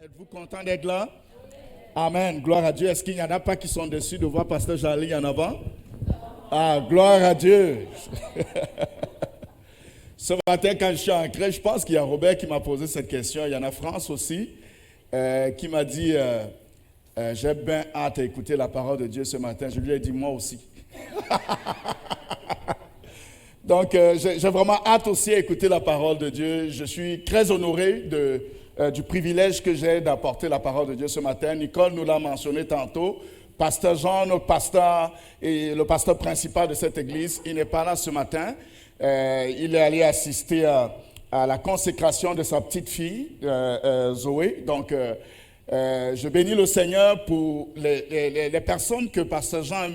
Êtes-vous content d'être là? Amen. Gloire à Dieu. Est-ce qu'il n'y en a pas qui sont déçus de voir Pasteur Charlie en avant? Ah, gloire à Dieu. Ce matin, quand je suis entré, je pense qu'il y a Robert qui m'a posé cette question. Il y en a France aussi, qui m'a dit, j'ai bien hâte d'écouter la parole de Dieu ce matin. Je lui ai dit, moi aussi. Donc, j'ai vraiment hâte aussi à écouter la parole de Dieu. Je suis très honoré du privilège que j'ai d'apporter la parole de Dieu ce matin. Nicole nous l'a mentionné tantôt. Pasteur Jean, notre pasteur et le pasteur principal de cette église, il n'est pas là ce matin. Il est allé assister à la consécration de sa petite fille, Zoé. Donc, je bénis le Seigneur pour les personnes que Pasteur Jean,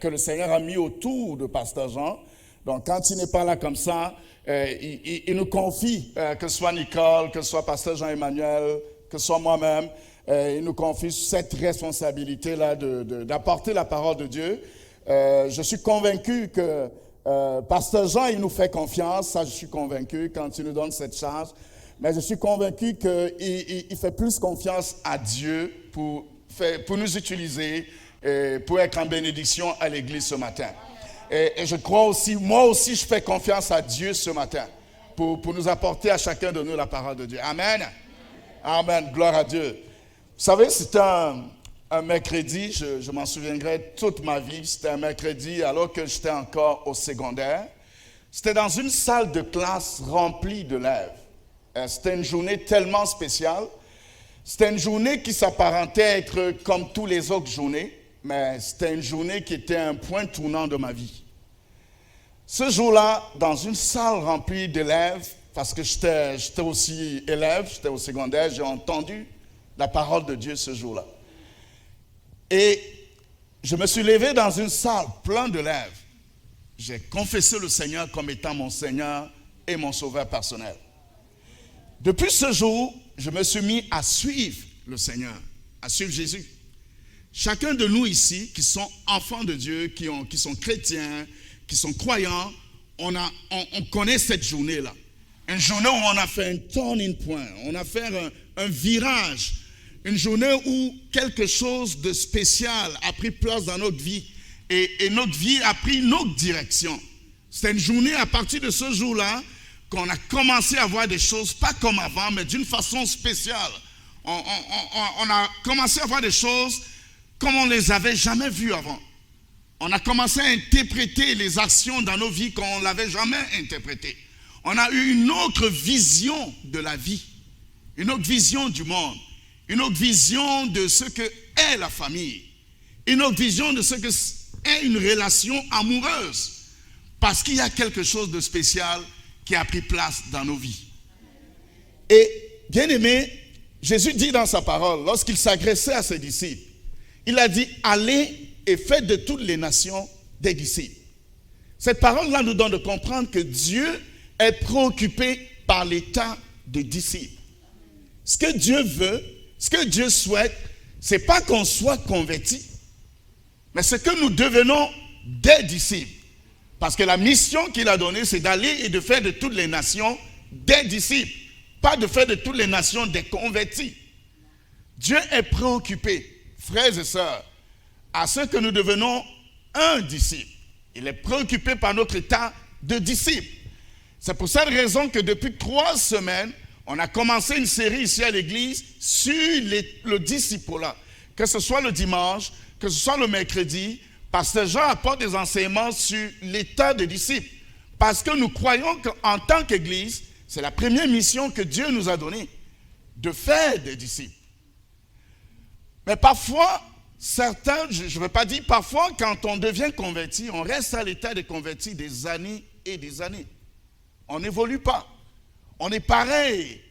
que le Seigneur a mis autour de Pasteur Jean. Donc, quand il n'est pas là comme ça, il nous confie, que ce soit Nicole, que ce soit Pasteur Jean-Emmanuel, que ce soit moi-même, il nous confie cette responsabilité-là d'apporter la parole de Dieu. Je suis convaincu que Pasteur Jean, il nous fait confiance, ça je suis convaincu quand il nous donne cette charge, mais je suis convaincu qu'il fait plus confiance à Dieu pour nous utiliser, pour être en bénédiction à l'église ce matin. Et je crois aussi, moi aussi, je fais confiance à Dieu ce matin pour nous apporter à chacun de nous la parole de Dieu. Amen. Amen. Gloire à Dieu. Vous savez, c'était un mercredi, je m'en souviendrai toute ma vie. C'était un mercredi alors que j'étais encore au secondaire. C'était dans une salle de classe remplie d'élèves. C'était une journée tellement spéciale. C'était une journée qui s'apparentait à être comme toutes les autres journées. Mais c'était une journée qui était un point tournant de ma vie. Ce jour-là, dans une salle remplie d'élèves, parce que j'étais aussi élève, j'étais au secondaire, j'ai entendu la parole de Dieu ce jour-là. Et je me suis levé dans une salle pleine d'élèves. J'ai confessé le Seigneur comme étant mon Seigneur et mon Sauveur personnel. Depuis ce jour, je me suis mis à suivre le Seigneur, à suivre Jésus. Chacun de nous ici, qui sont enfants de Dieu, qui sont chrétiens, qui sont croyants, on connaît cette journée-là. Une journée où on a fait un turning point, on a fait un virage. Une journée où quelque chose de spécial a pris place dans notre vie et notre vie a pris une autre direction. C'est une journée à partir de ce jour-là qu'on a commencé à voir des choses, pas comme avant, mais d'une façon spéciale. On a commencé à voir des choses comme on ne les avait jamais vues avant. On a commencé à interpréter les actions dans nos vies comme on ne l'avait jamais interprété. On a eu une autre vision de la vie, une autre vision du monde, une autre vision de ce qu'est la famille, une autre vision de ce qu'est une relation amoureuse, parce qu'il y a quelque chose de spécial qui a pris place dans nos vies. Et bien aimé, Jésus dit dans sa parole, lorsqu'il s'adressait à ses disciples, il a dit, allez et faites de toutes les nations des disciples. Cette parole-là nous donne de comprendre que Dieu est préoccupé par l'état des disciples. Ce que Dieu veut, ce que Dieu souhaite, ce n'est pas qu'on soit converti, mais c'est que nous devenons des disciples. Parce que la mission qu'il a donnée, c'est d'aller et de faire de toutes les nations des disciples, pas de faire de toutes les nations des convertis. Dieu est préoccupé, frères et sœurs, à ce que nous devenons un disciple. Il est préoccupé par notre état de disciple. C'est pour cette raison que depuis 3 semaines, on a commencé une série ici à l'église sur le disciple-là. Que ce soit le dimanche, que ce soit le mercredi, Pasteur Jean apporte des enseignements sur l'état de disciple. Parce que nous croyons qu'en tant qu'église, c'est la première mission que Dieu nous a donnée, de faire des disciples. Mais parfois, certains, je ne veux pas dire parfois, quand on devient converti, on reste à l'état de converti des années et des années. On n'évolue pas. On est pareil.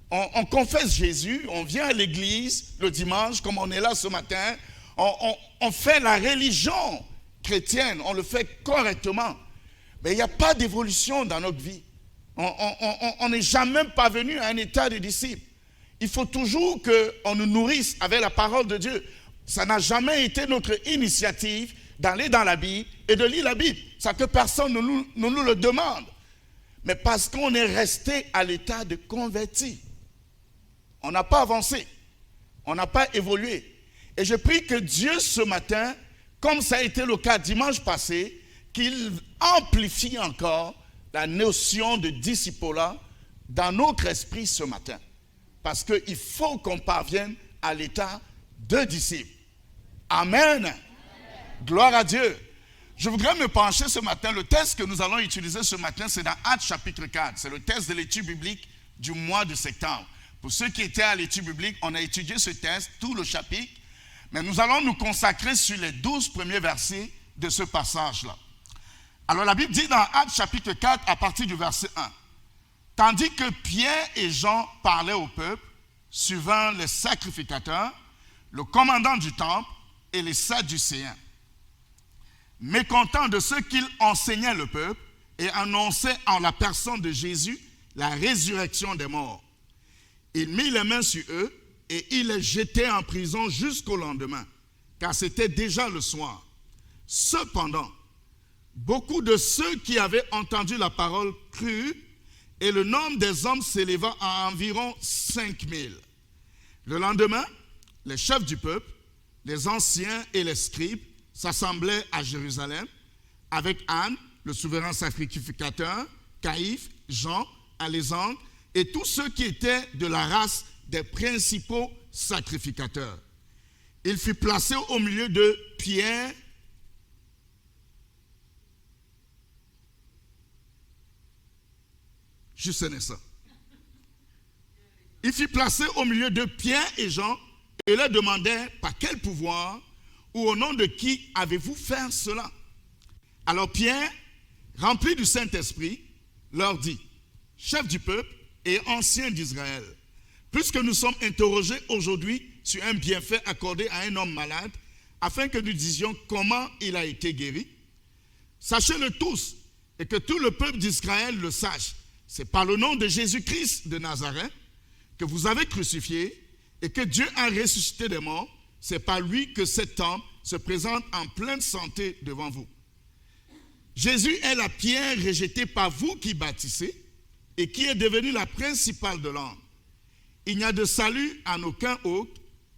On confesse Jésus, on vient à l'église le dimanche, comme on est là ce matin. On fait la religion chrétienne, on le fait correctement. Mais il n'y a pas d'évolution dans notre vie. On n'est jamais parvenu à un état de disciple. Il faut toujours qu'on nous nourrisse avec la parole de Dieu. Ça n'a jamais été notre initiative d'aller dans la Bible et de lire la Bible. Ça que personne ne nous le demande. Mais parce qu'on est resté à l'état de converti. On n'a pas avancé. On n'a pas évolué. Et je prie que Dieu ce matin, comme ça a été le cas dimanche passé, qu'il amplifie encore la notion de discipulat dans notre esprit ce matin. Parce qu'il faut qu'on parvienne à l'état de disciple. Amen. Amen. Gloire à Dieu. Je voudrais me pencher ce matin. Le texte que nous allons utiliser ce matin, c'est dans Actes chapitre 4. C'est le texte de l'étude biblique du mois de septembre. Pour ceux qui étaient à l'étude biblique, on a étudié ce texte, tout le chapitre. Mais nous allons nous consacrer sur les 12 premiers versets de ce passage-là. Alors la Bible dit dans Actes chapitre 4 à partir du verset 1. Tandis que Pierre et Jean parlaient au peuple, suivant les sacrificateurs, le commandant du temple et les sadducéens, mécontents de ce qu'ils enseignaient le peuple et annonçaient en la personne de Jésus la résurrection des morts. Il mit les mains sur eux et il les jetait en prison jusqu'au lendemain, car c'était déjà le soir. Cependant, beaucoup de ceux qui avaient entendu la parole crurent, et le nombre des hommes s'éleva à environ 5000. Le lendemain, les chefs du peuple, les anciens et les scribes s'assemblaient à Jérusalem avec Anne, le souverain sacrificateur, Caïphe, Jean, Alexandre et tous ceux qui étaient de la race des principaux sacrificateurs. Il fut placé au milieu de Pierre, juste ça. Il fut placé au milieu de Pierre et Jean et leur demandait par quel pouvoir ou au nom de qui avez-vous fait cela? Alors Pierre, rempli du Saint-Esprit, leur dit, chef du peuple et ancien d'Israël, puisque nous sommes interrogés aujourd'hui sur un bienfait accordé à un homme malade, afin que nous disions comment il a été guéri, sachez-le tous et que tout le peuple d'Israël le sache. C'est par le nom de Jésus-Christ de Nazareth que vous avez crucifié et que Dieu a ressuscité des morts. C'est par lui que cet homme se présente en pleine santé devant vous. Jésus est la pierre rejetée par vous qui bâtissez et qui est devenue la principale de l'homme. Il n'y a de salut en aucun autre,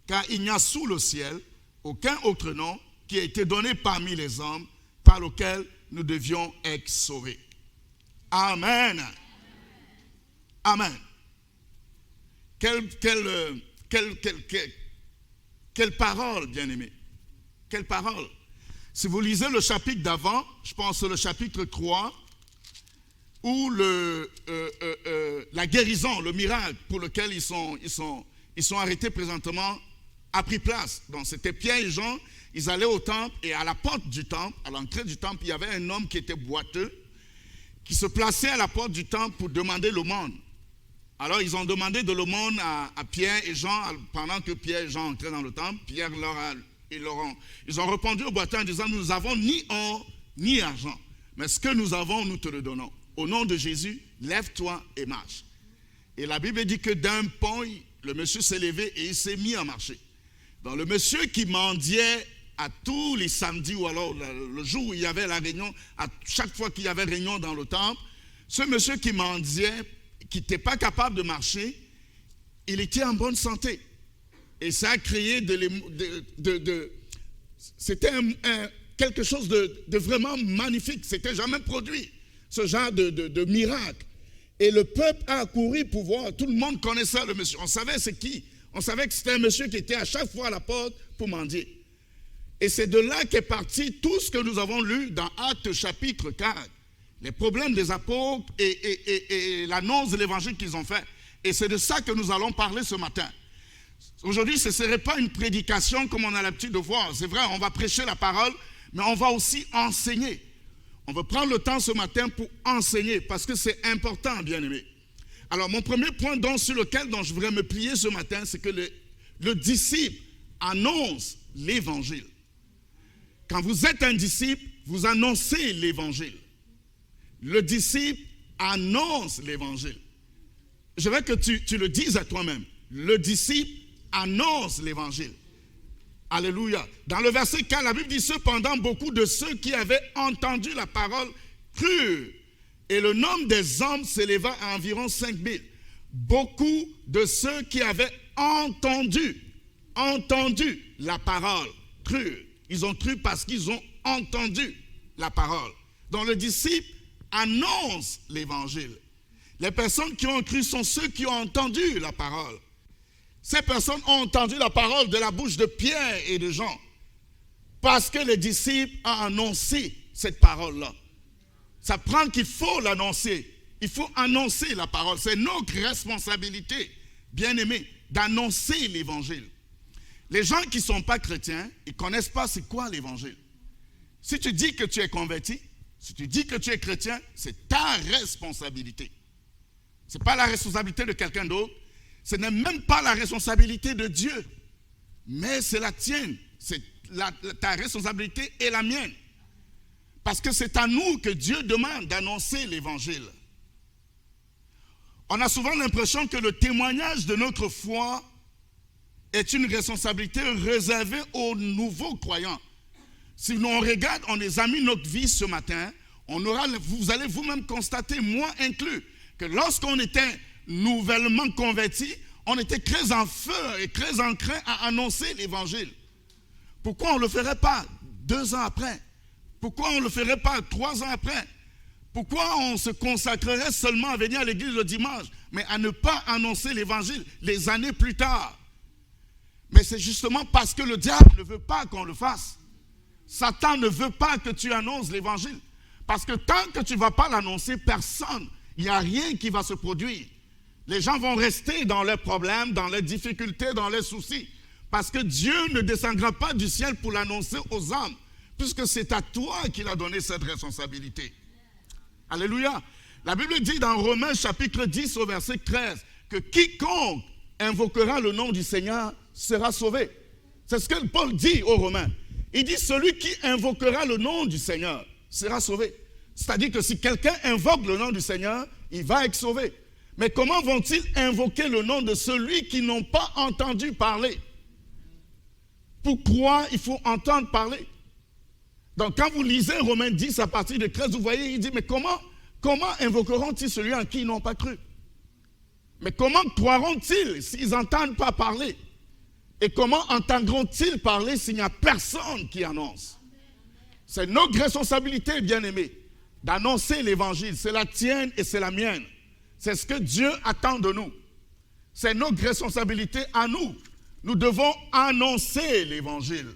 car il n'y a sous le ciel aucun autre nom qui a été donné parmi les hommes par lequel nous devions être sauvés. Amen. Amen. Quelle parole, bien-aimé. Quelle parole. Si vous lisez le chapitre d'avant, je pense le chapitre 3, où la guérison, le miracle pour lequel ils sont arrêtés présentement a pris place. Donc c'était Pierre et Jean, ils allaient au temple et à la porte du temple, à l'entrée du temple, il y avait un homme qui était boiteux, qui se plaçait à la porte du temple pour demander l'aumône. Alors ils ont demandé de l'aumône à Pierre et Jean, pendant que Pierre et Jean entraient dans le temple. Pierre ils ont répondu au boiteux en disant, nous n'avons ni or ni argent, mais ce que nous avons, nous te le donnons. Au nom de Jésus, lève-toi et marche. Et la Bible dit que d'un bond, le monsieur s'est levé et il s'est mis à marcher. Donc le monsieur qui mendiait à tous les samedis ou alors le jour où il y avait la réunion, à chaque fois qu'il y avait réunion dans le temple, ce monsieur qui mendiait, qui n'était pas capable de marcher, il était en bonne santé. Et ça a créé c'était quelque chose de vraiment magnifique. C'était jamais produit, ce genre de miracle. Et le peuple a accouru pour voir. Tout le monde connaissait le monsieur. On savait c'est qui. On savait que c'était un monsieur qui était à chaque fois à la porte pour mendier. Et c'est de là qu'est parti tout ce que nous avons lu dans Actes chapitre 4. Les problèmes des apôtres et l'annonce de l'évangile qu'ils ont fait. Et c'est de ça que nous allons parler ce matin. Aujourd'hui, ce ne serait pas une prédication comme on a l'habitude de voir. C'est vrai, on va prêcher la parole, mais on va aussi enseigner. On va prendre le temps ce matin pour enseigner, parce que c'est important, bien-aimé. Alors, mon premier point sur lequel je voudrais me plier ce matin, c'est que le disciple annonce l'évangile. Quand vous êtes un disciple, vous annoncez l'évangile. Le disciple annonce l'évangile. Je veux que tu le dises à toi-même. Le disciple annonce l'évangile. Alléluia. Dans le verset 4, la Bible dit, cependant, beaucoup de ceux qui avaient entendu la parole crurent, et le nombre des hommes s'éleva à environ 5000. beaucoup de ceux qui avaient entendu la parole, crurent. Ils ont cru parce qu'ils ont entendu la parole. Donc le disciple annonce l'évangile. Les personnes qui ont cru sont ceux qui ont entendu la parole. Ces personnes ont entendu la parole de la bouche de Pierre et de Jean parce que les disciples ont annoncé cette parole-là. Ça prend qu'il faut l'annoncer. Il faut annoncer la parole. C'est notre responsabilité, bien-aimés, d'annoncer l'évangile. Les gens qui ne sont pas chrétiens, ils ne connaissent pas c'est quoi l'évangile. Si tu dis que tu es converti, si tu dis que tu es chrétien, c'est ta responsabilité. Ce n'est pas la responsabilité de quelqu'un d'autre. Ce n'est même pas la responsabilité de Dieu. Mais c'est la tienne. C'est ta responsabilité et la mienne. Parce que c'est à nous que Dieu demande d'annoncer l'évangile. On a souvent l'impression que le témoignage de notre foi est une responsabilité réservée aux nouveaux croyants. Si on regarde, on examine notre vie ce matin, vous allez vous-même constater, moi inclus, que lorsqu'on était nouvellement convertis, on était très en feu et très enclin à annoncer l'évangile. Pourquoi on ne le ferait pas 2 ans après? Pourquoi on ne le ferait pas 3 ans après? Pourquoi on se consacrerait seulement à venir à l'église le dimanche, mais à ne pas annoncer l'évangile les années plus tard? Mais c'est justement parce que le diable ne veut pas qu'on le fasse. Satan ne veut pas que tu annonces l'évangile. Parce que tant que tu ne vas pas l'annoncer, personne, il n'y a rien qui va se produire. Les gens vont rester dans leurs problèmes, dans leurs difficultés, dans leurs soucis. Parce que Dieu ne descendra pas du ciel pour l'annoncer aux hommes, puisque c'est à toi qu'il a donné cette responsabilité. Alléluia. La Bible dit dans Romains chapitre 10 au verset 13 que quiconque invoquera le nom du Seigneur sera sauvé. C'est ce que Paul dit aux Romains. Il dit celui qui invoquera le nom du Seigneur sera sauvé. C'est-à-dire que si quelqu'un invoque le nom du Seigneur, il va être sauvé. Mais comment vont-ils invoquer le nom de celui qui n'ont pas entendu parler? Pourquoi il faut entendre parler? Donc quand vous lisez Romains 10 à partir de 13, vous voyez, il dit, mais comment invoqueront-ils celui en qui ils n'ont pas cru? Mais comment croiront-ils s'ils n'entendent pas parler? Et comment entendront-ils parler s'il n'y a personne qui annonce? C'est notre responsabilité, bien-aimés, d'annoncer l'évangile. C'est la tienne et c'est la mienne. C'est ce que Dieu attend de nous. C'est notre responsabilité à nous. Nous devons annoncer l'évangile.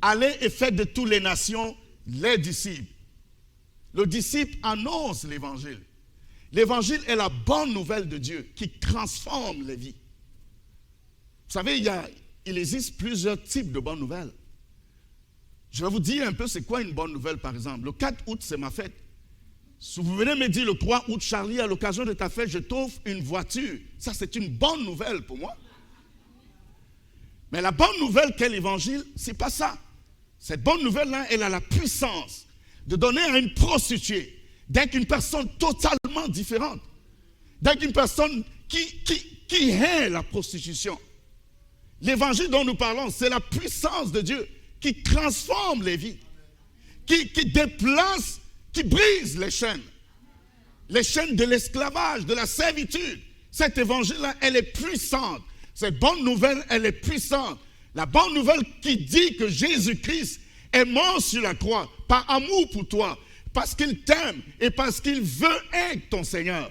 Allez et faites de toutes les nations les disciples. Le disciple annonce l'évangile. L'évangile est la bonne nouvelle de Dieu qui transforme les vies. Vous savez, il existe plusieurs types de bonnes nouvelles. Je vais vous dire un peu c'est quoi une bonne nouvelle, par exemple. Le 4 août, c'est ma fête. Si vous venez me dire le 3 août, Charlie, à l'occasion de ta fête, je t'offre une voiture. Ça, c'est une bonne nouvelle pour moi. Mais la bonne nouvelle qu'est l'évangile, c'est pas ça. Cette bonne nouvelle-là, elle a la puissance de donner à une prostituée d'être une personne totalement différente. D'être une personne qui hait la prostitution. L'évangile dont nous parlons, c'est la puissance de Dieu qui transforme les vies, qui déplace, qui brise les chaînes de l'esclavage, de la servitude. Cet évangile-là, elle est puissante. Cette bonne nouvelle, elle est puissante. La bonne nouvelle qui dit que Jésus-Christ est mort sur la croix par amour pour toi, parce qu'il t'aime et parce qu'il veut être ton Seigneur.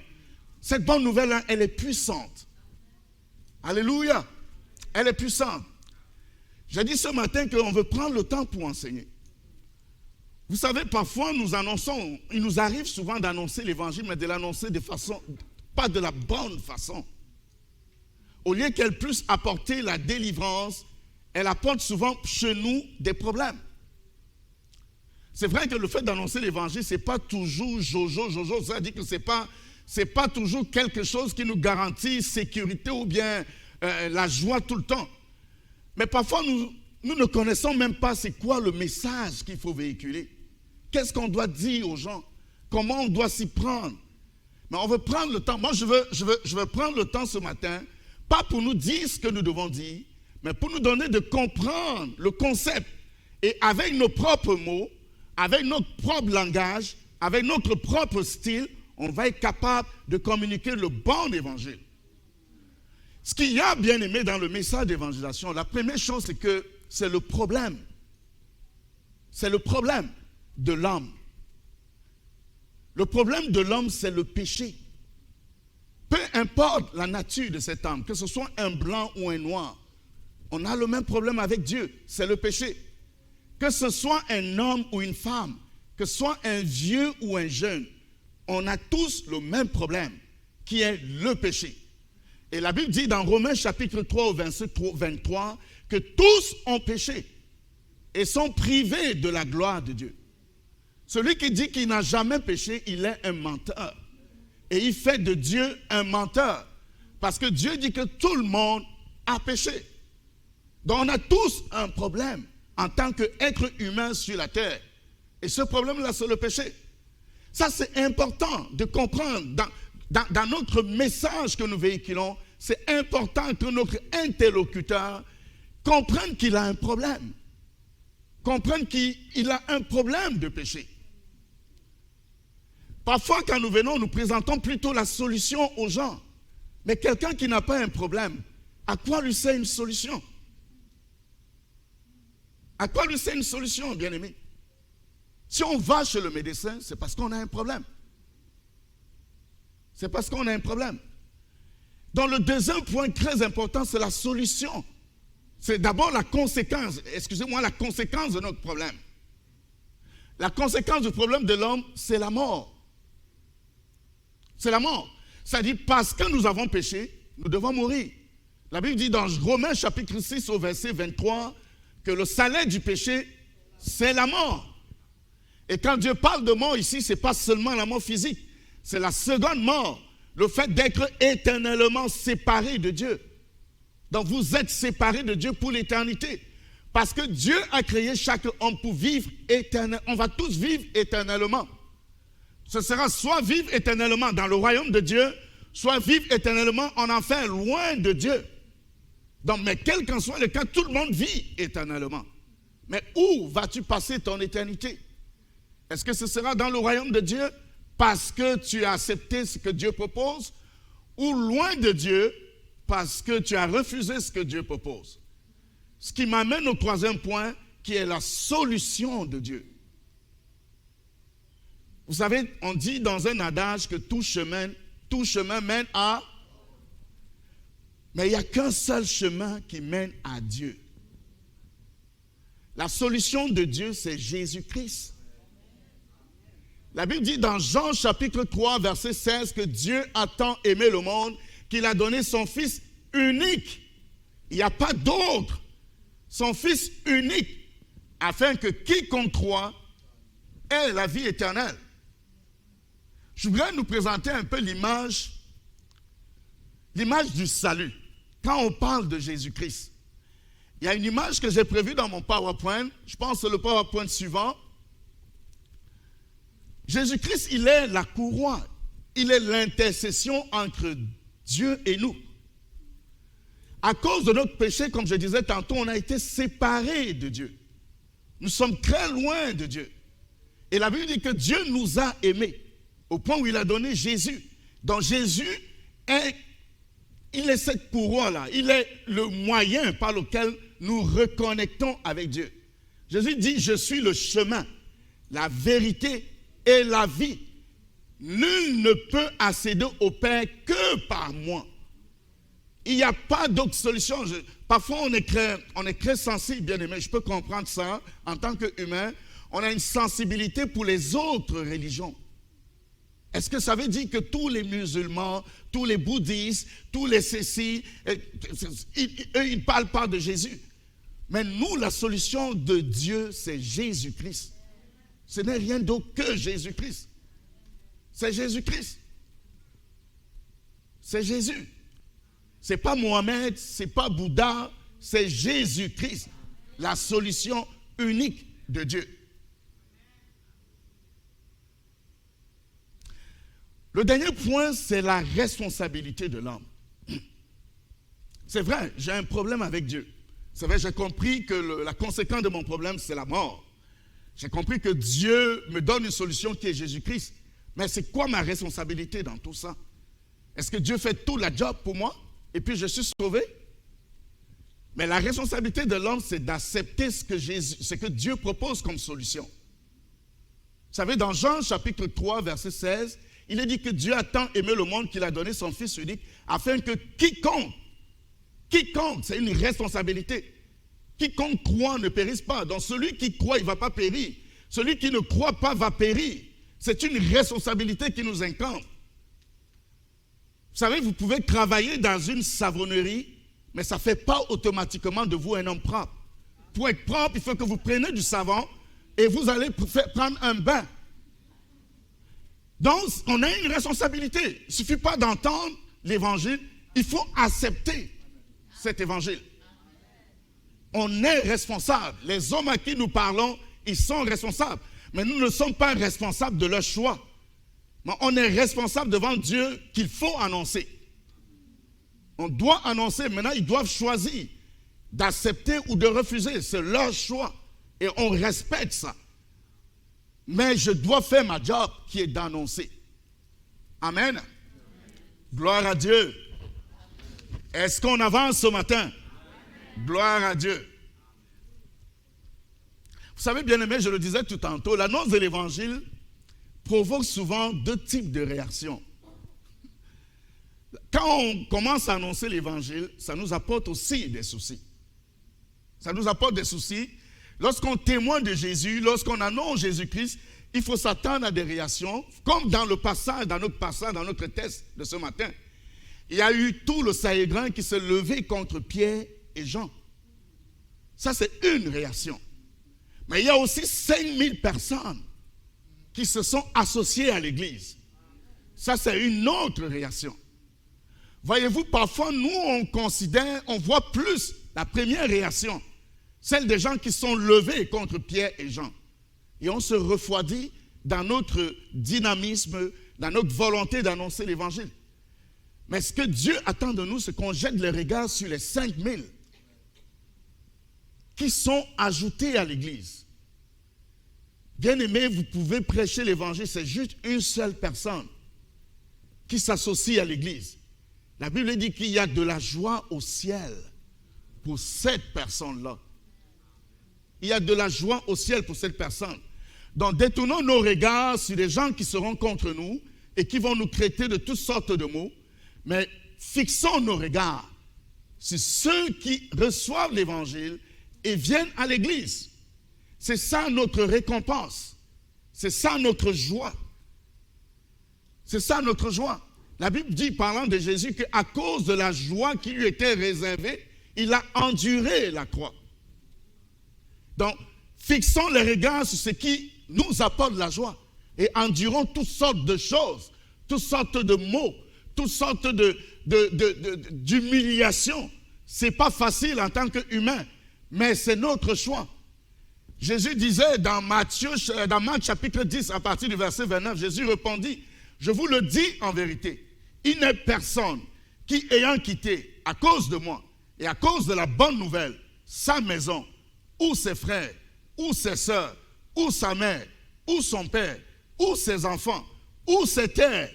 Cette bonne nouvelle-là, elle est puissante. Alléluia. Elle est puissante. J'ai dit ce matin qu'on veut prendre le temps pour enseigner. Vous savez, parfois nous annonçons, il nous arrive souvent d'annoncer l'évangile, mais de l'annoncer de façon, pas de la bonne façon. Au lieu qu'elle puisse apporter la délivrance, elle apporte souvent chez nous des problèmes. C'est vrai que le fait d'annoncer l'évangile, ce n'est pas toujours jojo, ça dit que ce n'est pas toujours quelque chose qui nous garantit sécurité ou bien la joie tout le temps. Mais parfois, nous ne connaissons même pas c'est quoi le message qu'il faut véhiculer. Qu'est-ce qu'on doit dire aux gens? Comment on doit s'y prendre? Mais on veut prendre le temps. Moi, je veux prendre le temps ce matin, pas pour nous dire ce que nous devons dire, mais pour nous donner de comprendre le concept. Et avec nos propres mots, avec notre propre langage, avec notre propre style, on va être capable de communiquer le bon évangile. Ce qu'il y a, bien aimé, dans le message d'évangélisation, la première chose, c'est que c'est le problème. C'est le problème de l'homme. Le problème de l'homme, c'est le péché. Peu importe la nature de cet homme, que ce soit un blanc ou un noir, on a le même problème avec Dieu, c'est le péché. Que ce soit un homme ou une femme, que ce soit un vieux ou un jeune, on a tous le même problème, qui est le péché. Et la Bible dit dans Romains chapitre 3 au verset 23 que tous ont péché et sont privés de la gloire de Dieu. Celui qui dit qu'il n'a jamais péché, il est un menteur. Et il fait de Dieu un menteur. Parce que Dieu dit que tout le monde a péché. Donc on a tous un problème en tant qu'être humain sur la terre. Et ce problème-là, c'est le péché. Ça, c'est important de comprendre. Dans notre message que nous véhiculons, c'est important que notre interlocuteur comprenne qu'il a un problème. Comprenne qu'il a un problème de péché. Parfois, quand nous venons, nous présentons plutôt la solution aux gens. Mais quelqu'un qui n'a pas un problème, à quoi lui sert une solution? À quoi lui sert une solution, bien-aimé? Si on va chez le médecin, c'est parce qu'on a un problème. C'est parce qu'on a un problème. Donc le deuxième point très important, c'est la solution. C'est d'abord la conséquence, la conséquence de notre problème. La conséquence du problème de l'homme, c'est la mort. C'est la mort. C'est-à-dire parce que nous avons péché, nous devons mourir. La Bible dit dans Romains chapitre 6 au verset 23 que le salaire du péché, c'est la mort. Et quand Dieu parle de mort ici, ce n'est pas seulement la mort physique, c'est la seconde mort, le fait d'être éternellement séparé de Dieu. Donc vous êtes séparés de Dieu pour l'éternité. Parce que Dieu a créé chaque homme pour vivre éternellement. On va tous vivre éternellement. Ce sera soit vivre éternellement dans le royaume de Dieu, soit vivre éternellement en enfer, loin de Dieu. Donc, mais quel qu'en soit le cas, tout le monde vit éternellement. Mais où vas-tu passer ton éternité? Est-ce que ce sera dans le royaume de Dieu parce que tu as accepté ce que Dieu propose, ou loin de Dieu parce que tu as refusé ce que Dieu propose? Ce qui m'amène au troisième point, qui est la solution de Dieu. Vous savez, on dit dans un adage que tout chemin mène à... Mais il n'y a qu'un seul chemin qui mène à Dieu. La solution de Dieu, c'est Jésus-Christ. La Bible dit dans Jean chapitre 3, verset 16, que Dieu a tant aimé le monde qu'il a donné son Fils unique. Il n'y a pas d'autre. Son Fils unique, afin que quiconque croit ait la vie éternelle. Je voudrais nous présenter un peu l'image du salut. Quand on parle de Jésus-Christ, il y a une image que j'ai prévue dans mon PowerPoint. Je pense que c'est le PowerPoint suivant. Jésus-Christ, il est la courroie. Il est l'intercession entre Dieu et nous. À cause de notre péché, comme je disais tantôt, on a été séparés de Dieu. Nous sommes très loin de Dieu. Et la Bible dit que Dieu nous a aimés au point où il a donné Jésus. Donc Jésus il est cette courroie-là. Il est le moyen par lequel nous reconnectons avec Dieu. Jésus dit, je suis le chemin, la vérité et la vie. Nul ne peut accéder au Père que par moi. Il n'y a pas d'autre solution. Parfois, on est très sensible, bien aimé. Je peux comprendre ça en tant qu'humain. On a une sensibilité pour les autres religions. Est-ce que ça veut dire que tous les musulmans, tous les bouddhistes, tous les cécis, eux, ils ne parlent pas de Jésus? Mais nous, la solution de Dieu, c'est Jésus-Christ. Ce n'est rien d'autre que Jésus-Christ. C'est Jésus-Christ. C'est Jésus. Ce n'est pas Mohamed, ce n'est pas Bouddha, c'est Jésus-Christ, la solution unique de Dieu. Le dernier point, c'est la responsabilité de l'homme. C'est vrai, j'ai un problème avec Dieu. C'est vrai, j'ai compris que la conséquence de mon problème, c'est la mort. J'ai compris que Dieu me donne une solution qui est Jésus-Christ. Mais c'est quoi ma responsabilité dans tout ça? Est-ce que Dieu fait tout la job pour moi et puis je suis sauvé? Mais la responsabilité de l'homme, c'est d'accepter ce que Dieu propose comme solution. Vous savez, dans Jean chapitre 3, verset 16, il est dit que Dieu a tant aimé le monde qu'il a donné son Fils unique afin que quiconque, c'est une responsabilité, quiconque croit ne périsse pas. Donc celui qui croit, il ne va pas périr. Celui qui ne croit pas va périr. C'est une responsabilité qui nous incombe. Vous savez, vous pouvez travailler dans une savonnerie, mais ça ne fait pas automatiquement de vous un homme propre. Pour être propre, il faut que vous preniez du savon et vous allez prendre un bain. Donc, on a une responsabilité. Il ne suffit pas d'entendre l'évangile, il faut accepter cet évangile. On est responsable. Les hommes à qui nous parlons, ils sont responsables. Mais nous ne sommes pas responsables de leur choix. Mais on est responsable devant Dieu qu'il faut annoncer. On doit annoncer. Maintenant, ils doivent choisir d'accepter ou de refuser. C'est leur choix. Et on respecte ça. Mais je dois faire ma job qui est d'annoncer. Amen. Gloire à Dieu. Est-ce qu'on avance ce matin? Gloire à Dieu. Vous savez, bien-aimés, je le disais tout tantôt, l'annonce de l'évangile provoque souvent deux types de réactions. Quand on commence à annoncer l'évangile, ça nous apporte aussi des soucis. Ça nous apporte des soucis. Lorsqu'on témoigne de Jésus, lorsqu'on annonce Jésus-Christ, il faut s'attendre à des réactions, comme dans le passage, dans notre texte de ce matin. Il y a eu tout le Sanhédrin qui s'est levé contre Pierre et Jean. Ça, c'est une réaction. Mais il y a aussi 5000 personnes qui se sont associées à l'Église. Ça, c'est une autre réaction. Voyez-vous, parfois, nous, on voit plus la première réaction, celle des gens qui sont levés contre Pierre et Jean. Et on se refroidit dans notre dynamisme, dans notre volonté d'annoncer l'Évangile. Mais ce que Dieu attend de nous, c'est qu'on jette le regard sur les 5000 qui sont ajoutés à l'Église. Bien-aimés, vous pouvez prêcher l'Évangile, c'est juste une seule personne qui s'associe à l'Église. La Bible dit qu'il y a de la joie au ciel pour cette personne-là. Il y a de la joie au ciel pour cette personne. Donc, détournons nos regards sur les gens qui seront contre nous et qui vont nous traiter de toutes sortes de mots, mais fixons nos regards sur ceux qui reçoivent l'Évangile et viennent à l'Église. C'est ça notre récompense. C'est ça notre joie. C'est ça notre joie. La Bible dit, parlant de Jésus, qu'à cause de la joie qui lui était réservée, il a enduré la croix. Donc, fixons les regards sur ce qui nous apporte la joie et endurons toutes sortes de choses, toutes sortes de mots, toutes sortes d'humiliations. Ce n'est pas facile en tant qu'humain, mais c'est notre choix. Jésus disait dans Marc chapitre 10, à partir du verset 29, Jésus répondit, « Je vous le dis en vérité, il n'est personne qui, ayant quitté à cause de moi et à cause de la bonne nouvelle, sa maison, ou ses frères, ou ses sœurs, ou sa mère, ou son père, ou ses enfants, ou ses terres,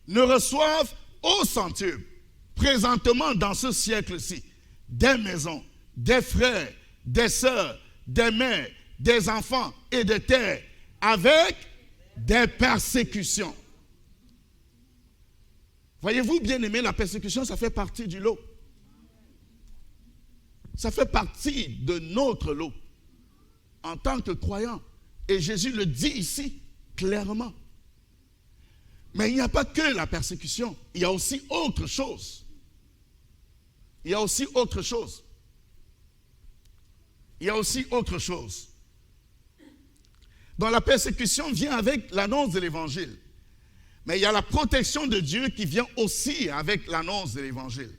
ne reçoivent au centuple, présentement dans ce siècle-ci, des maisons, des frères, des sœurs, des mères, des enfants et des terres, avec des persécutions. » Voyez-vous, bien-aimés, la persécution, ça fait partie du lot. Ça fait partie de notre lot en tant que croyants. Et Jésus le dit ici, clairement. Mais il n'y a pas que la persécution, il y a aussi autre chose. Il y a aussi autre chose. Il y a aussi autre chose. Donc la persécution vient avec l'annonce de l'Évangile. Mais il y a la protection de Dieu qui vient aussi avec l'annonce de l'Évangile.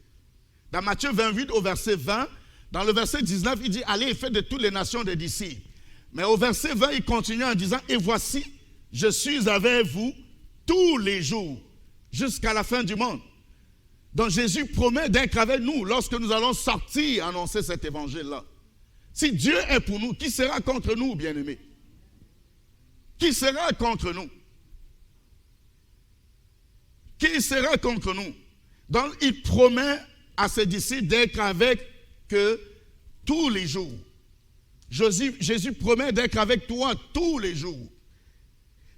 Dans Matthieu 28 au verset 20, dans le verset 19, il dit « Allez et faites de toutes les nations des disciples ». Mais au verset 20, il continue en disant « Et voici, je suis avec vous tous les jours, jusqu'à la fin du monde ». Donc Jésus promet d'être avec nous lorsque nous allons sortir annoncer cet évangile-là. Si Dieu est pour nous, qui sera contre nous, bien-aimés? Qui sera contre nous? Qui sera contre nous? Donc, il promet à ses disciples d'être avec eux tous les jours. Jésus promet d'être avec toi tous les jours.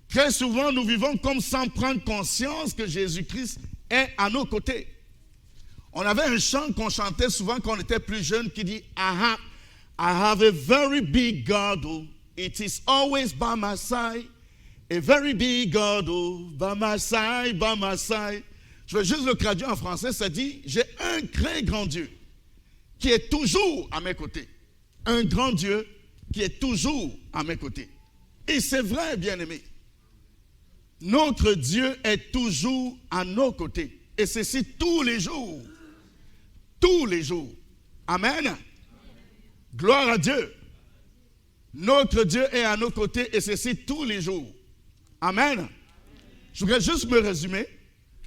Très souvent, nous vivons comme sans prendre conscience que Jésus-Christ est à nos côtés. On avait un chant qu'on chantait souvent quand on était plus jeune qui dit « I have a very big God, oh, it is always by my side. A very big God, oh, by my side, by my side. » Je vais juste le traduire en français, ça dit « J'ai un très grand Dieu qui est toujours à mes côtés. » Un grand Dieu qui est toujours à mes côtés. Et c'est vrai, bien-aimés. Notre Dieu est toujours à nos côtés. Et ceci tous les jours. Tous les jours. Amen. Gloire à Dieu. Notre Dieu est à nos côtés et ceci tous les jours. Amen. Je voudrais juste me résumer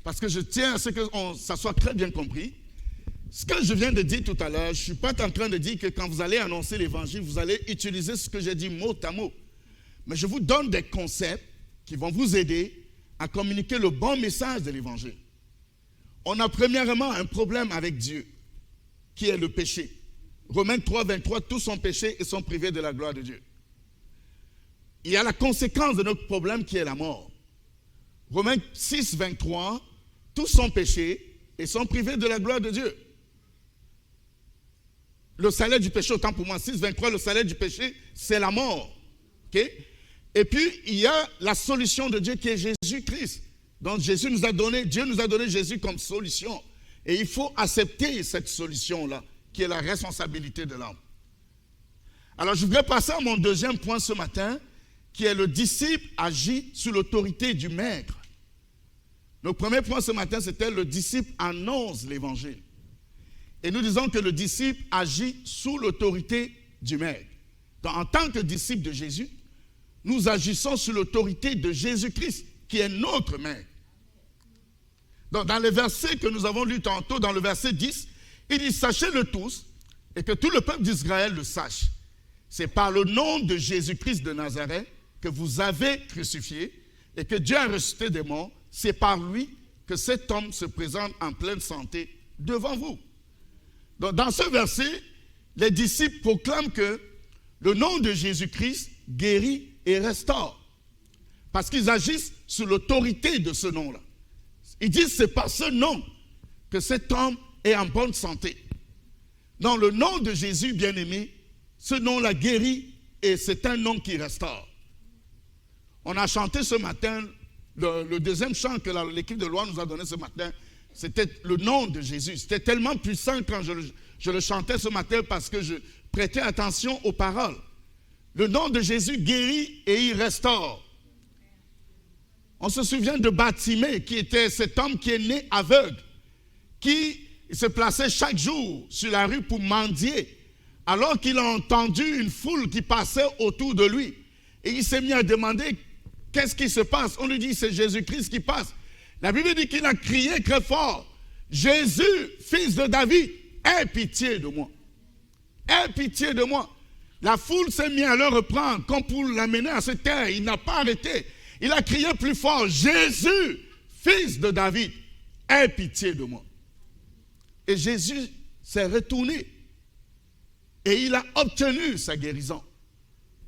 parce que je tiens à ce que ça soit très bien compris. Ce que je viens de dire tout à l'heure, je ne suis pas en train de dire que quand vous allez annoncer l'évangile, vous allez utiliser ce que j'ai dit mot à mot. Mais je vous donne des concepts qui vont vous aider à communiquer le bon message de l'évangile. On a premièrement un problème avec Dieu, qui est le péché. Romains 3, 23, tous sont péchés et sont privés de la gloire de Dieu. Il y a la conséquence de notre problème qui est la mort. Romains 6, 23, tous sont péchés et sont privés de la gloire de Dieu. Le salaire du péché, autant pour moi, 6, 23, le salaire du péché, c'est la mort. Okay? Et puis, il y a la solution de Dieu qui est Jésus-Christ. Donc, Dieu nous a donné Jésus comme solution. Et il faut accepter cette solution-là, qui est la responsabilité de l'homme. Alors, je voudrais passer à mon deuxième point ce matin, qui est le disciple agit sous l'autorité du maître. Notre premier point ce matin, c'était le disciple annonce l'évangile. Et nous disons que le disciple agit sous l'autorité du maître. Donc, en tant que disciple de Jésus, nous agissons sous l'autorité de Jésus-Christ, qui est notre maître. Donc, dans les versets que nous avons lus tantôt, dans le verset 10, il dit « Sachez-le tous, et que tout le peuple d'Israël le sache. C'est par le nom de Jésus-Christ de Nazareth que vous avez crucifié, et que Dieu a ressuscité des morts. C'est par lui que cet homme se présente en pleine santé devant vous. » Donc, dans ce verset, les disciples proclament que le nom de Jésus-Christ guérit et restaure. Parce qu'ils agissent sous l'autorité de ce nom-là. Ils disent c'est par ce nom que cet homme est en bonne santé. Dans le nom de Jésus, bien-aimé, ce nom-là guérit et c'est un nom qui restaure. On a chanté ce matin, le deuxième chant que l'équipe de Loire nous a donné ce matin, c'était le nom de Jésus. C'était tellement puissant quand je le chantais ce matin parce que je prêtais attention aux paroles. Le nom de Jésus guérit et il restaure. On se souvient de Bartimée, qui était cet homme qui est né aveugle, qui se plaçait chaque jour sur la rue pour mendier, alors qu'il a entendu une foule qui passait autour de lui. Et il s'est mis à demander, qu'est-ce qui se passe? On lui dit, c'est Jésus-Christ qui passe. La Bible dit qu'il a crié très fort, Jésus, fils de David, aie pitié de moi. Aie pitié de moi. La foule s'est mise à le reprendre comme pour l'amener à se taire. Il n'a pas arrêté. Il a crié plus fort, Jésus, fils de David, aie pitié de moi. Et Jésus s'est retourné et il a obtenu sa guérison.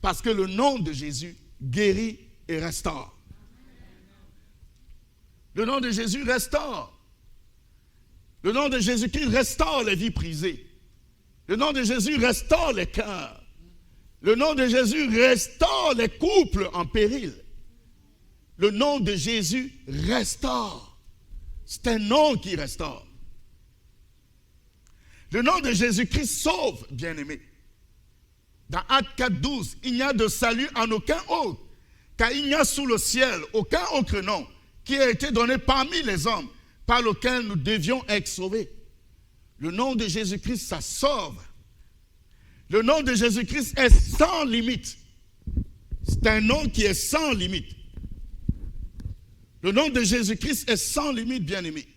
Parce que le nom de Jésus guérit et restaure. Le nom de Jésus restaure. Le nom de Jésus-Christ restaure les vies brisées. Le nom de Jésus restaure les cœurs. Le nom de Jésus restaure les couples en péril. Le nom de Jésus restaure. C'est un nom qui restaure. Le nom de Jésus-Christ sauve, bien-aimé. Dans Actes 4, 12, il n'y a de salut en aucun autre, car il n'y a sous le ciel aucun autre nom qui a été donné parmi les hommes par lequel nous devions être sauvés. Le nom de Jésus-Christ, ça sauve. Le nom de Jésus-Christ est sans limite. C'est un nom qui est sans limite. Le nom de Jésus-Christ est sans limite, bien-aimés.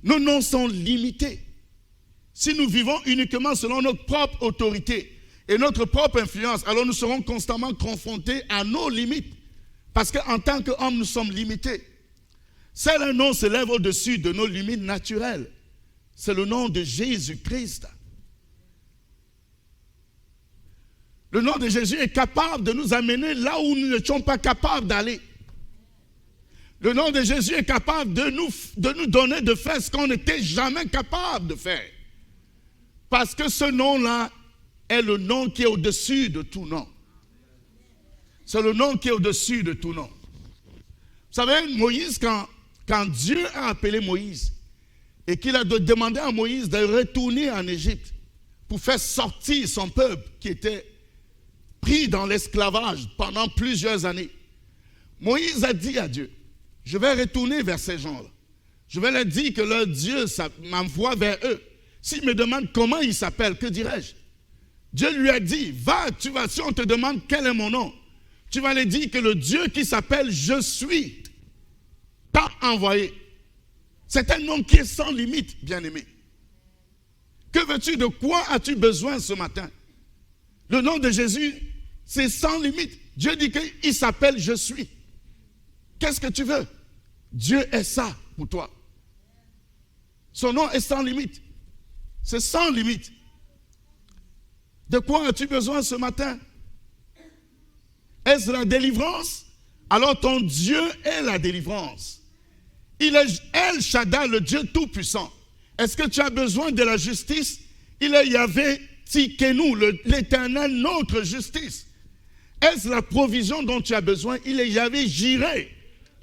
Nos noms sont limités. Si nous vivons uniquement selon notre propre autorité et notre propre influence, alors nous serons constamment confrontés à nos limites. Parce qu'en tant qu'hommes, nous sommes limités. Seul un nom s'élève au-dessus de nos limites naturelles. C'est le nom de Jésus-Christ. Le nom de Jésus est capable de nous amener là où nous n'étions pas capables d'aller. Le nom de Jésus est capable de nous donner de faire ce qu'on n'était jamais capable de faire. Parce que ce nom-là est le nom qui est au-dessus de tout nom. C'est le nom qui est au-dessus de tout nom. Vous savez, Moïse, quand Dieu a appelé Moïse et qu'il a demandé à Moïse de retourner en Égypte pour faire sortir son peuple qui était pris dans l'esclavage pendant plusieurs années, Moïse a dit à Dieu, je vais retourner vers ces gens-là. Je vais leur dire que leur Dieu m'envoie vers eux. S'ils me demandent comment ils s'appellent, que dirais-je? Dieu lui a dit, va, si on te demande quel est mon nom, tu vas leur dire que le Dieu qui s'appelle Je suis t'a envoyé. C'est un nom qui est sans limite, bien-aimé. Que veux-tu, de quoi as-tu besoin ce matin? Le nom de Jésus, c'est sans limite. Dieu dit qu'il s'appelle Je suis. Qu'est-ce que tu veux? Dieu est ça pour toi. Son nom est sans limite. C'est sans limite. De quoi as-tu besoin ce matin? Est-ce la délivrance? Alors ton Dieu est la délivrance. Il est El Shaddai, le Dieu tout-puissant. Est-ce que tu as besoin de la justice? Il est Yahvé Tikenu, l'Éternel, notre justice. Est-ce la provision dont tu as besoin? Il est Yahvé Jireh,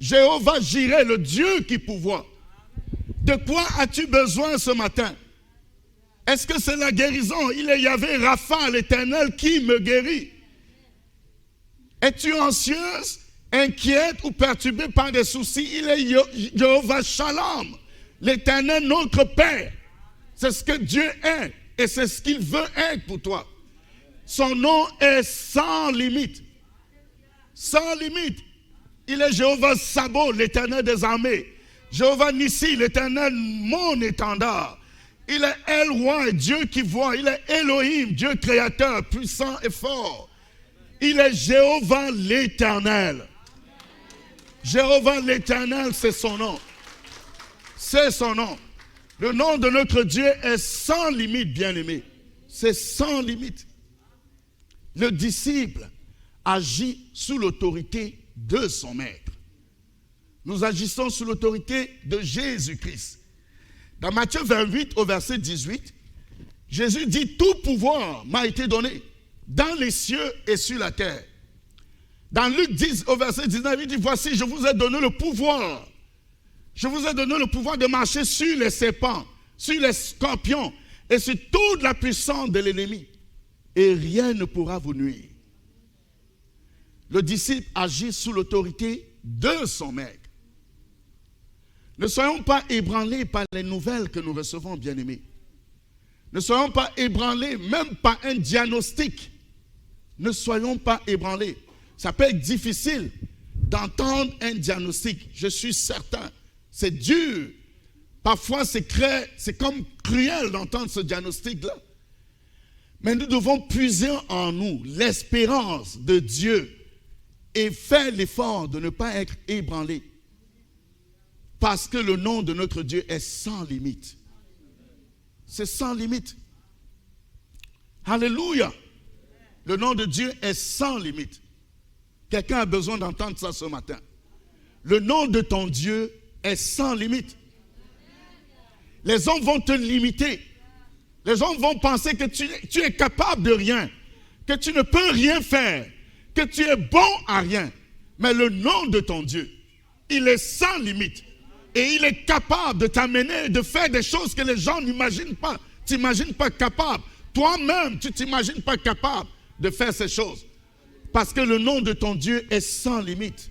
Jéhovah Jireh, le Dieu qui pourvoit. De quoi as-tu besoin ce matin? Est-ce que c'est la guérison? Il est Yahvé Rapha, l'Éternel qui me guérit. Es-tu anxieuse, inquiète ou perturbée par des soucis? Il est Jéhovah Shalom, l'Éternel notre Père. C'est ce que Dieu est et c'est ce qu'il veut être pour toi. Son nom est sans limite. Sans limite. Il est Jéhovah Sabo, l'Éternel des armées. Jéhovah Nissi, l'Éternel mon étendard. Il est El Roi, Dieu qui voit. Il est Elohim, Dieu créateur, puissant et fort. Il est Jéhovah l'Éternel. Jéhovah l'Éternel, c'est son nom. C'est son nom. Le nom de notre Dieu est sans limite, bien-aimé. C'est sans limite. Le disciple agit sous l'autorité de son maître. Nous agissons sous l'autorité de Jésus-Christ. Dans Matthieu 28, au verset 18, Jésus dit, tout pouvoir m'a été donné dans les cieux et sur la terre. Dans Luc 10, au verset 19, il dit, voici, je vous ai donné le pouvoir. Je vous ai donné le pouvoir de marcher sur les serpents, sur les scorpions et sur toute la puissance de l'ennemi. Et rien ne pourra vous nuire. Le disciple agit sous l'autorité de son maître. Ne soyons pas ébranlés par les nouvelles que nous recevons, bien-aimés. Ne soyons pas ébranlés, même par un diagnostic. Ne soyons pas ébranlés. Ça peut être difficile d'entendre un diagnostic, je suis certain. C'est dur. Parfois, c'est comme cruel d'entendre ce diagnostic-là. Mais nous devons puiser en nous l'espérance de Dieu et faire l'effort de ne pas être ébranlés. Parce que le nom de notre Dieu est sans limite. C'est sans limite. Alléluia. Le nom de Dieu est sans limite. Quelqu'un a besoin d'entendre ça ce matin. Le nom de ton Dieu est sans limite. Les hommes vont te limiter. Les hommes vont penser que tu es capable de rien, que tu ne peux rien faire, que tu es bon à rien. Mais le nom de ton Dieu, il est sans limite. Et il est capable de t'amener, de faire des choses que les gens n'imaginent pas. Tu n'imagines pas capable. Toi-même, tu ne t'imagines pas capable de faire ces choses. Parce que le nom de ton Dieu est sans limite.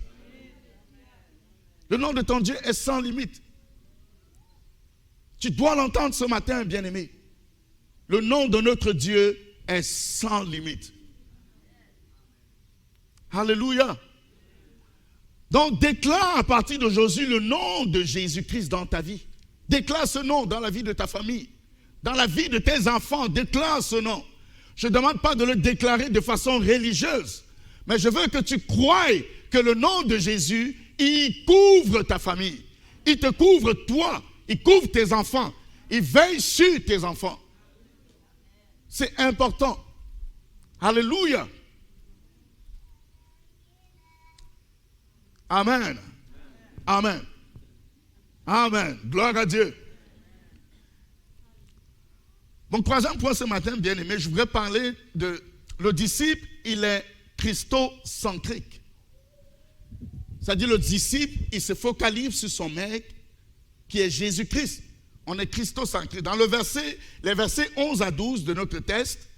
Le nom de ton Dieu est sans limite. Tu dois l'entendre ce matin, bien-aimé. Le nom de notre Dieu est sans limite. Alléluia. Donc, déclare à partir d'aujourd'hui le nom de Jésus-Christ dans ta vie. Déclare ce nom dans la vie de ta famille. Dans la vie de tes enfants, déclare ce nom. Je ne demande pas de le déclarer de façon religieuse, mais je veux que tu croies que le nom de Jésus, il couvre ta famille. Il te couvre toi. Il couvre tes enfants. Il veille sur tes enfants. C'est important. Alléluia. Amen. Amen. Amen. Gloire à Dieu. Mon troisième point ce matin, bien aimé, je voudrais parler de le disciple, il est christocentrique. C'est-à-dire le disciple, il se focalise sur son maître qui est Jésus-Christ. On est christocentrique. Dans les versets 11 à 12 de notre texte,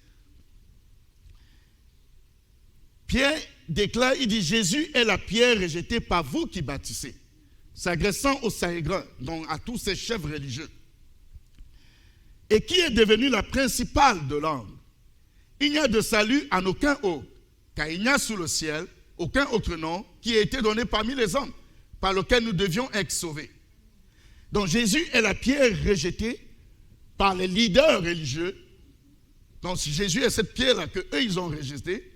Pierre déclare, il dit, Jésus est la pierre rejetée par vous qui bâtissez, s'adressant aux Sanhédrin, donc à tous ces chefs religieux, et qui est devenue la principale de l'angle. Il n'y a de salut en aucun autre, car il n'y a sous le ciel aucun autre nom qui a été donné parmi les hommes, par lequel nous devions être sauvés. Donc Jésus est la pierre rejetée par les leaders religieux. Donc Jésus est cette pierre-là qu'eux ils ont rejetée.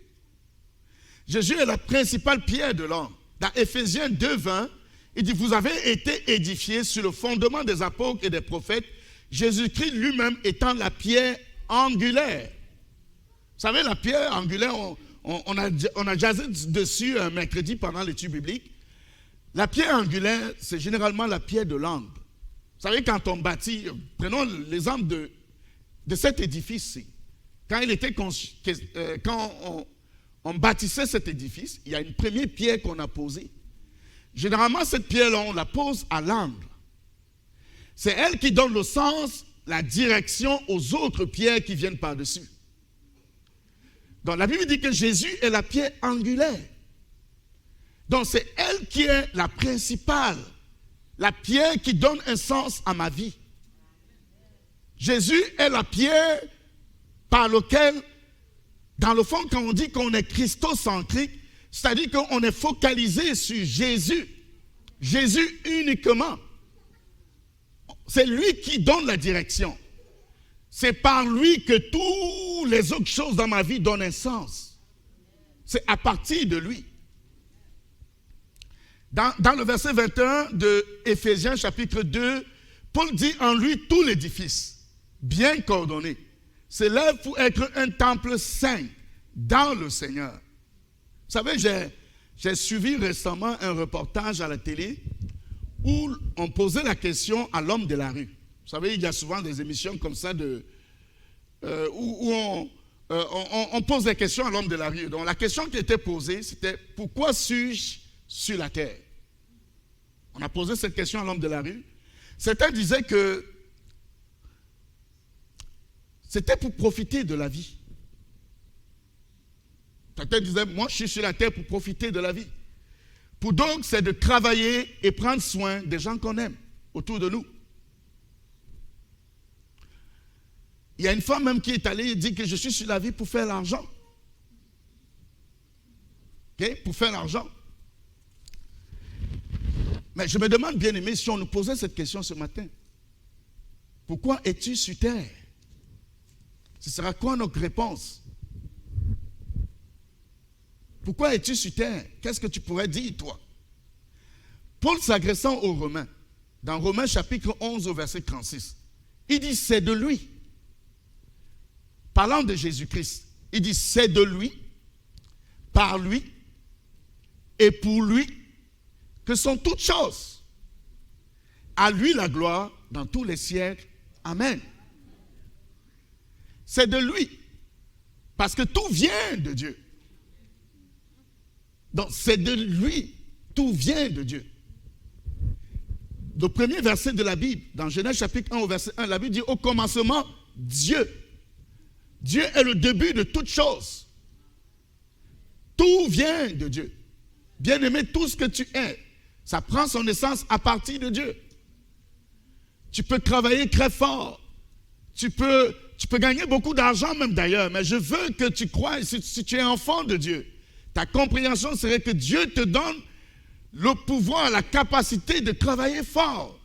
Jésus est la principale pierre de l'angle. Dans Éphésiens 2:20, il dit, vous avez été édifiés sur le fondement des apôtres et des prophètes, Jésus-Christ lui-même étant la pierre angulaire. Vous savez, la pierre angulaire, on a jasé dessus un mercredi pendant l'étude biblique. La pierre angulaire, c'est généralement la pierre de l'angle. Vous savez, quand on bâtit, prenons l'exemple de cet édifice-ci. Quand on bâtissait cet édifice, il y a une première pierre qu'on a posée. Généralement, cette pierre-là, on la pose à l'angle. C'est elle qui donne le sens, la direction aux autres pierres qui viennent par-dessus. Donc la Bible dit que Jésus est la pierre angulaire. Donc c'est elle qui est la principale, la pierre qui donne un sens à ma vie. Jésus est la pierre par laquelle, dans le fond, quand on dit qu'on est christocentrique, c'est-à-dire qu'on est focalisé sur Jésus. Jésus uniquement. C'est lui qui donne la direction. C'est par lui que toutes les autres choses dans ma vie donnent un sens. C'est à partir de lui. Dans le verset 21 de Éphésiens chapitre 2, Paul dit en lui tout l'édifice, bien coordonné, s'élève pour être un temple saint dans le Seigneur. Vous savez, j'ai suivi récemment un reportage à la télé où on posait la question à l'homme de la rue. Vous savez, il y a souvent des émissions comme ça où on pose des questions à l'homme de la rue. Donc la question qui était posée, c'était « Pourquoi suis-je sur la terre ?» On a posé cette question à l'homme de la rue. Certains disaient que c'était pour profiter de la vie. Certains disaient « Moi, je suis sur la terre pour profiter de la vie. » Pour d'autres, c'est de travailler et prendre soin des gens qu'on aime autour de nous. Il y a une femme même qui est allée et dit que je suis sur la vie pour faire l'argent. Okay? Pour faire l'argent. Mais je me demande, bien aimé, si on nous posait cette question ce matin. Pourquoi es-tu sur terre? Ce sera quoi notre réponse? Pourquoi es-tu sur terre? Qu'est-ce que tu pourrais dire, toi? Paul s'adressant aux Romains, dans Romains chapitre 11 au verset 36, il dit c'est de lui. Parlant de Jésus-Christ, il dit c'est de lui, par lui et pour lui que sont toutes choses. À lui la gloire dans tous les siècles. Amen. C'est de lui. Parce que tout vient de Dieu. Donc c'est de lui. Tout vient de Dieu. Le premier verset de la Bible, dans Genèse chapitre 1 au verset 1, la Bible dit au commencement, Dieu. Dieu est le début de toutes choses. Tout vient de Dieu. Bien-aimé, tout ce que tu es, ça prend son essence à partir de Dieu. Tu peux travailler très fort. Tu peux gagner beaucoup d'argent même d'ailleurs, mais je veux que tu croies, si tu es enfant de Dieu, ta compréhension serait que Dieu te donne le pouvoir, la capacité de travailler fort.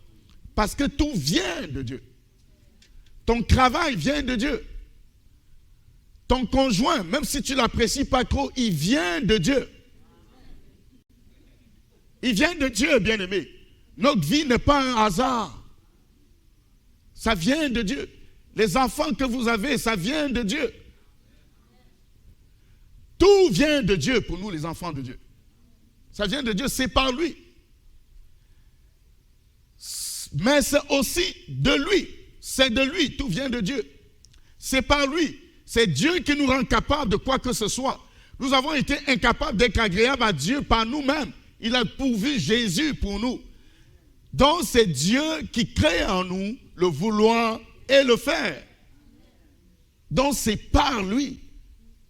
Parce que tout vient de Dieu. Ton travail vient de Dieu. Ton conjoint, même si tu ne l'apprécies pas trop, il vient de Dieu. Il vient de Dieu, bien-aimé. Notre vie n'est pas un hasard. Ça vient de Dieu. Les enfants que vous avez, ça vient de Dieu. Tout vient de Dieu pour nous, les enfants de Dieu. Ça vient de Dieu, c'est par lui. Mais c'est aussi de lui. C'est de lui, tout vient de Dieu. C'est par lui. C'est Dieu qui nous rend capables de quoi que ce soit. Nous avons été incapables d'être agréables à Dieu par nous-mêmes. Il a pourvu Jésus pour nous. Donc c'est Dieu qui crée en nous le vouloir et le faire. Donc c'est par lui.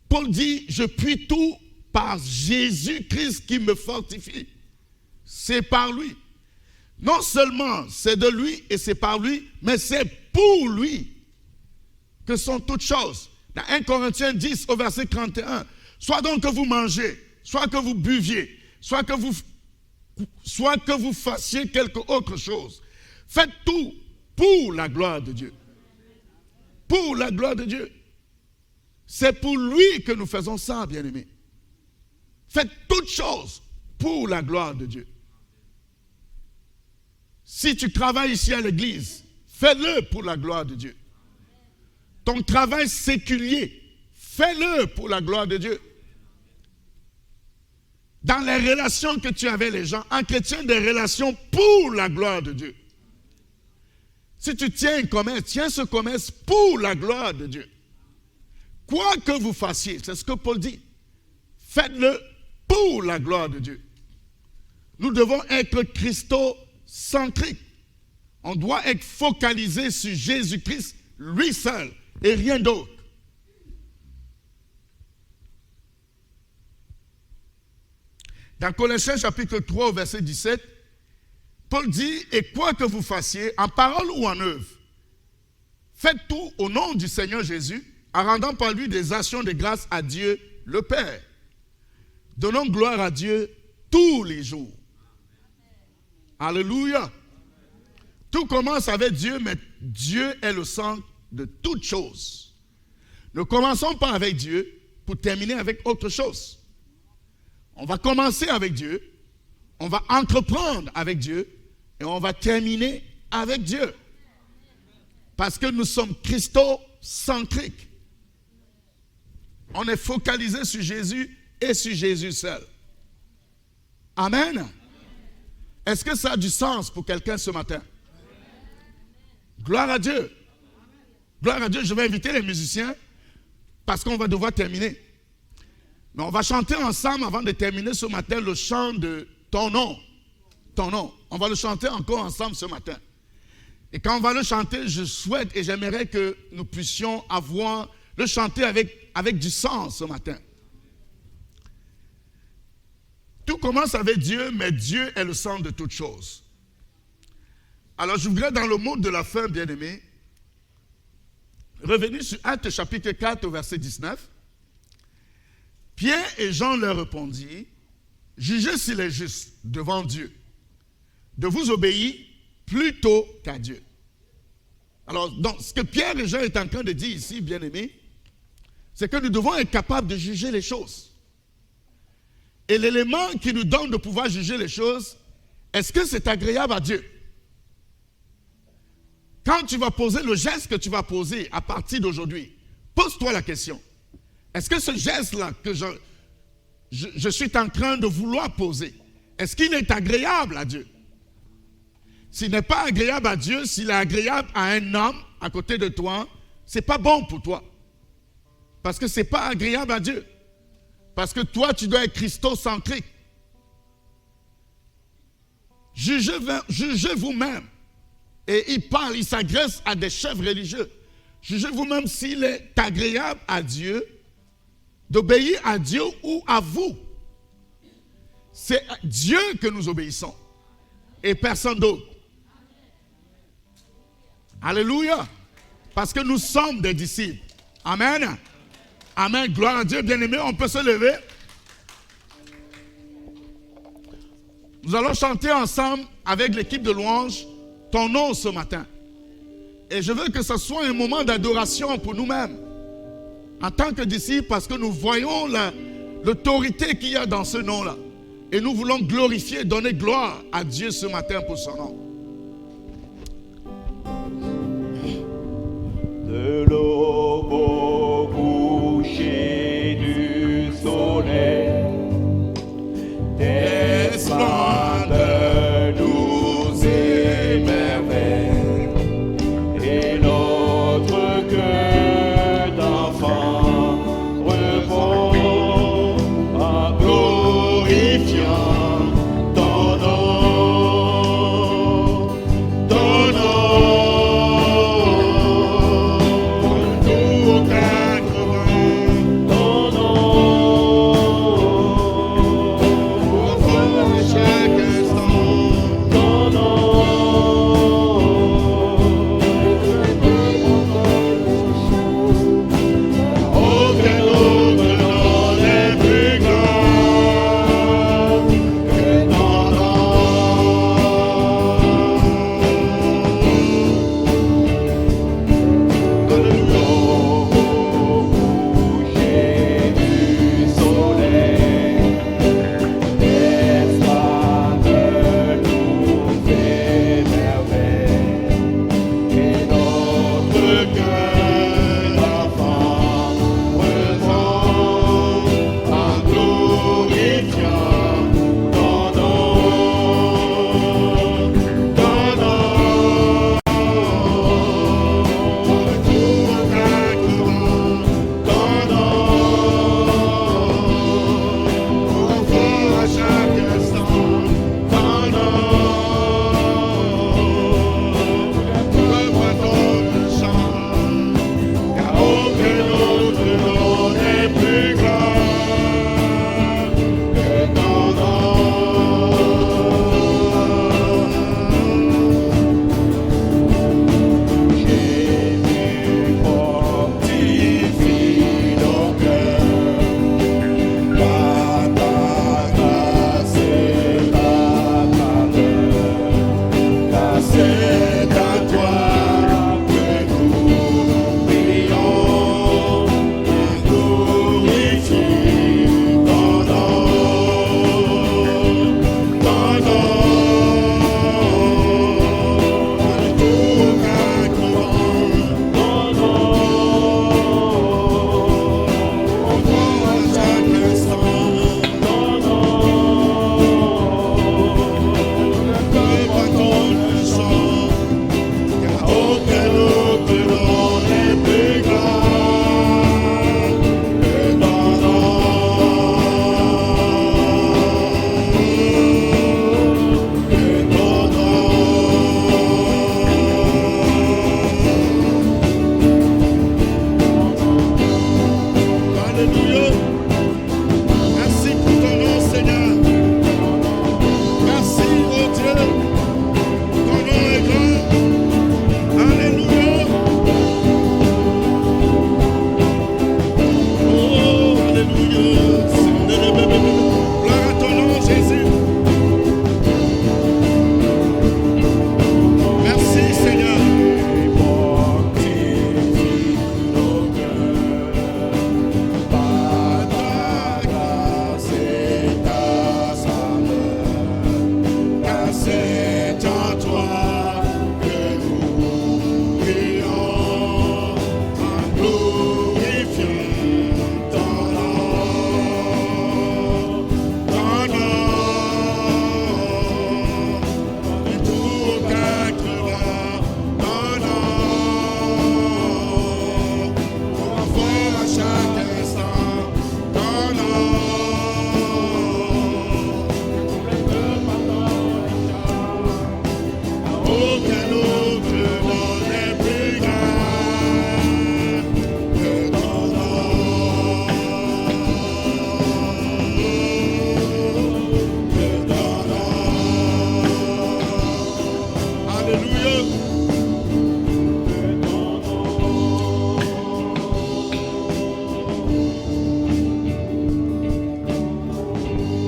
Paul dit, je puis tout par Jésus-Christ qui me fortifie. C'est par lui. Non seulement c'est de lui et c'est par lui, mais c'est pour lui que sont toutes choses. Dans 1 Corinthiens 10 au verset 31, soit donc que vous mangez, soit que vous buviez, soit que vous fassiez quelque autre chose. Faites tout pour la gloire de Dieu. Pour la gloire de Dieu. C'est pour lui que nous faisons ça, bien-aimés. Faites toutes choses pour la gloire de Dieu. Si tu travailles ici à l'église, fais-le pour la gloire de Dieu. Ton travail séculier, fais-le pour la gloire de Dieu. Dans les relations que tu as avec les gens, entretiens des relations pour la gloire de Dieu. Si tu tiens un commerce, tiens ce commerce pour la gloire de Dieu. Quoi que vous fassiez, c'est ce que Paul dit, faites-le pour la gloire de Dieu. Nous devons être christocentriques. On doit être focalisé sur Jésus-Christ, lui seul, et rien d'autre. Dans Colossiens chapitre 3, verset 17, Paul dit, et quoi que vous fassiez, en parole ou en œuvre, faites tout au nom du Seigneur Jésus, en rendant par lui des actions de grâce à Dieu le Père. Donnons gloire à Dieu tous les jours. Alléluia. Tout commence avec Dieu, mais Dieu est le centre de toutes choses. Ne commençons pas avec Dieu pour terminer avec autre chose. On va commencer avec Dieu, on va entreprendre avec Dieu et on va terminer avec Dieu. Parce que nous sommes christocentriques. On est focalisé sur Jésus et sur Jésus seul. Amen. Est-ce que ça a du sens pour quelqu'un ce matin? Gloire à Dieu. Gloire à Dieu. Je vais inviter les musiciens parce qu'on va devoir terminer. Mais on va chanter ensemble avant de terminer ce matin le chant de ton nom. Ton nom. On va le chanter encore ensemble ce matin. Et quand on va le chanter, je souhaite et j'aimerais que nous puissions le chanter avec du sens ce matin. Tout commence avec Dieu, mais Dieu est le centre de toutes choses. Alors je voudrais dans le mot de la fin, bien-aimé, revenir sur Actes chapitre 4 au verset 19. Pierre et Jean leur répondirent, jugez s'il est juste devant Dieu, de vous obéir plutôt qu'à Dieu. Alors, donc, ce que Pierre et Jean est en train de dire ici, bien-aimés, c'est que nous devons être capables de juger les choses. Et l'élément qui nous donne de pouvoir juger les choses, est-ce que c'est agréable à Dieu? Quand tu vas poser le geste que tu vas poser à partir d'aujourd'hui, pose-toi la question. Est-ce que ce geste-là que je suis en train de vouloir poser, est-ce qu'il est agréable à Dieu? S'il n'est pas agréable à Dieu, s'il est agréable à un homme à côté de toi, ce n'est pas bon pour toi. Parce que ce n'est pas agréable à Dieu. Parce que toi, tu dois être christocentrique. Jugez vous-même. Et il s'adresse à des chefs religieux. Jugez vous-même s'il est agréable à Dieu d'obéir à Dieu ou à vous. C'est à Dieu que nous obéissons et personne d'autre. Alléluia. Parce que nous sommes des disciples. Amen. Amen. Gloire à Dieu. Bien-aimés, on peut se lever. Nous allons chanter ensemble avec l'équipe de louange ton nom ce matin. Et je veux que ce soit un moment d'adoration pour nous-mêmes. En tant que disciples, parce que nous voyons l'autorité qu'il y a dans ce nom-là. Et nous voulons glorifier, donner gloire à Dieu ce matin pour son nom. De l'aube au coucher du soleil, tes splendeurs nous émerveillent, et notre cœur d'enfant répond en glorifiant ton nom, ton nom.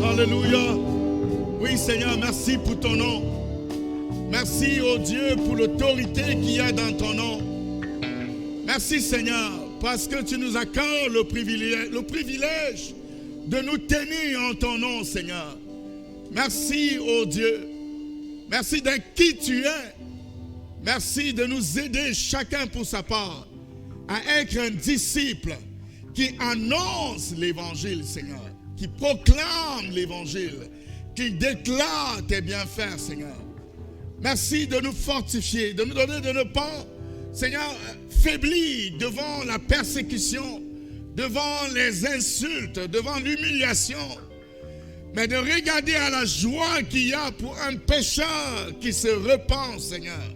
Alléluia. Oui, Seigneur, merci pour ton nom. Merci, oh Dieu, pour l'autorité qu'il y a dans ton nom. Merci, Seigneur, parce que tu nous accordes le privilège de nous tenir en ton nom, Seigneur. Merci, ô Dieu. Merci d'être qui tu es. Merci de nous aider chacun pour sa part à être un disciple qui annonce l'évangile, Seigneur, qui proclame l'évangile, qui déclare tes bienfaits, Seigneur. Merci de nous fortifier, de nous donner de ne pas, Seigneur, faiblir devant la persécution, devant les insultes, devant l'humiliation, mais de regarder à la joie qu'il y a pour un pécheur qui se repent, Seigneur.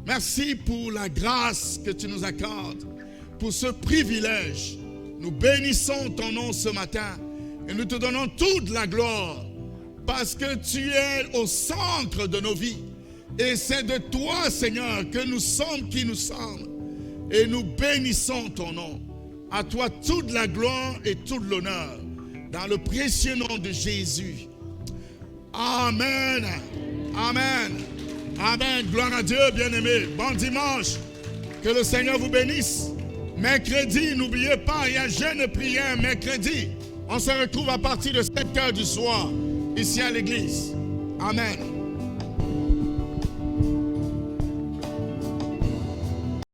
Merci pour la grâce que tu nous accordes, pour ce privilège. Nous bénissons ton nom ce matin et nous te donnons toute la gloire parce que tu es au centre de nos vies. Et c'est de toi, Seigneur, que nous sommes qui nous sommes. Et nous bénissons ton nom. À toi toute la gloire et tout l'honneur. Dans le précieux nom de Jésus. Amen. Amen. Amen. Gloire à Dieu, bien-aimés. Bon dimanche. Que le Seigneur vous bénisse. Mercredi, n'oubliez pas, il y a jeûne prière mercredi. On se retrouve à partir de 7h du soir, ici à l'église. Amen.